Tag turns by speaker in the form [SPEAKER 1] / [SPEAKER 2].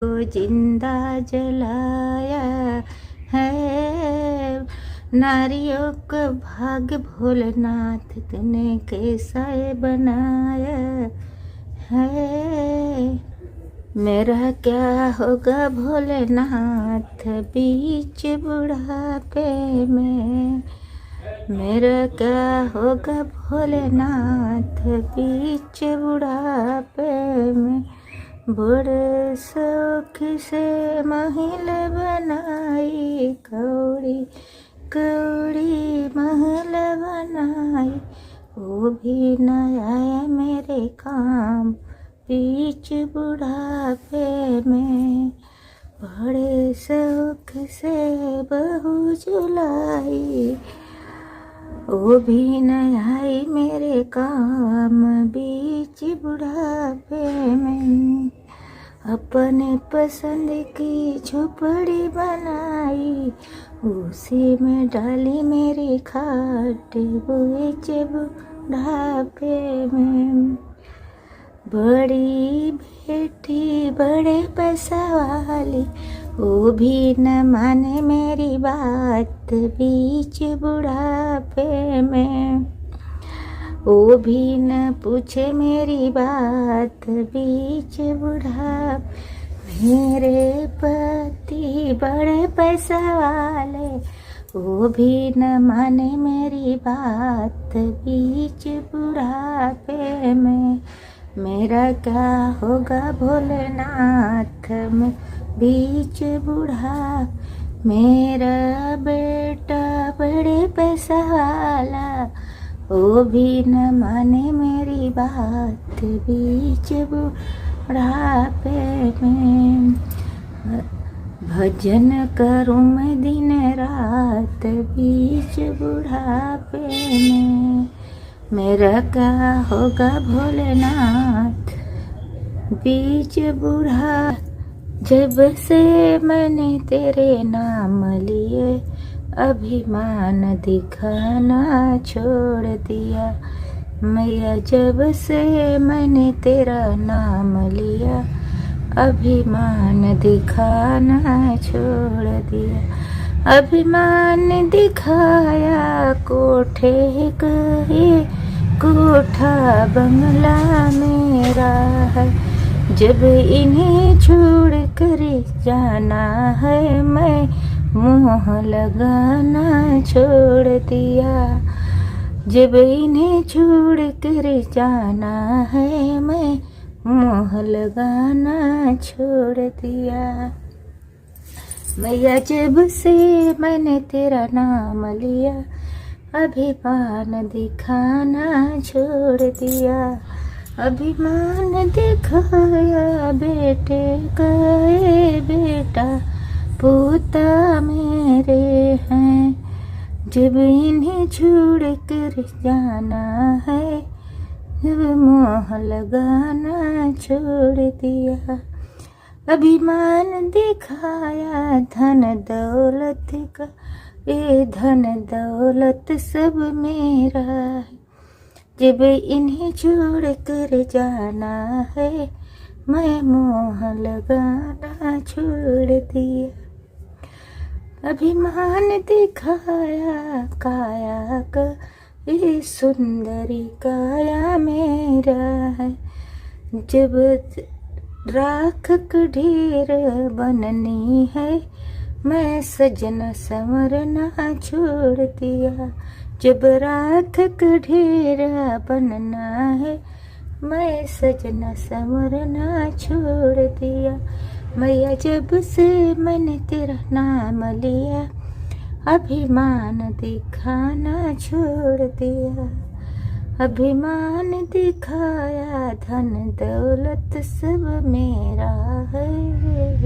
[SPEAKER 1] को जिंदा जलाया है। नारियों का भाग्य भोलेनाथ ने कैसा बनाया है। मेरा क्या होगा भोलेनाथ बीच बुढ़ापे में। मेरा क्या होगा भोलेनाथ बीच बुढ़ापे में। बड़े शौक से महल बनाई, कौड़ी कौड़ी महल बनाई, वो भी न आया मेरे काम बीच बुढ़ापे में। बड़े शौक से बहू जुलाई, वो भी न आई मेरे काम बीच बुढ़ापे में। अपने पसंद की झोपड़ी बनाई, उसी में डाली मेरी खाट बीच बुढ़ापे में। बड़ी बेटी बड़े पैसा वाली, वो भी न माने मेरी बात बीच बुढ़ापे में। वो भी न पूछे मेरी बात बीच बुढ़ापे। मेरे पति बड़े पैसा वाले, वो भी न माने मेरी बात बीच बुढ़ापे में। मेरा क्या होगा भोलेनाथ में बीच बुढ़ा। मेरा बेटा बड़े पैसा वाला, वो भी न माने मेरी बात बीच बुढ़ापे में। भजन करूं मैं दिन रात बीच बुढ़ापे में। मेरा क्या होगा भोलेनाथ बीच बुढ़ा। जब से मैंने तेरे नाम लिए, अभिमान दिखाना छोड़ दिया। मैया जब से मैंने तेरा नाम लिया, अभिमान दिखाना छोड़ दिया। अभिमान दिखाया कोठे गए, कोठा बंगला मेरा है। जब इन्हें छोड़ कर जाना है, मैं मोह लगाना छोड़ दिया। जब इन्हें छोड़ कर जाना है, मैं मोह लगाना छोड़ दिया। मैया जब से मैंने तेरा नाम लिया, अभिमान दिखाना छोड़ दिया। अभिमान दिखाया बेटे गए, बेटा पोता मेरे हैं। जब इन्हें छोड़ कर जाना है, जब मोह लगाना छोड़ दिया। अभिमान दिखाया धन दौलत का, ये धन दौलत सब मेरा है। जब इन्हें छोड़ कर जाना है, मैं मोह लगाना छोड़ दिया। अभिमान दिखाया काया का, ये सुंदरी काया मेरा है। जब राख ढेर बननी है, मैं सजना संवरना छोड़ दिया। जब राख ढेरा बनना है, मैं सजना संवरना छोड़ दिया। मैया जब से मैंने तेरा नाम लिया, अभिमान दिखाना छोड़ दिया। अभिमान दिखाया धन दौलत सब मेरा है।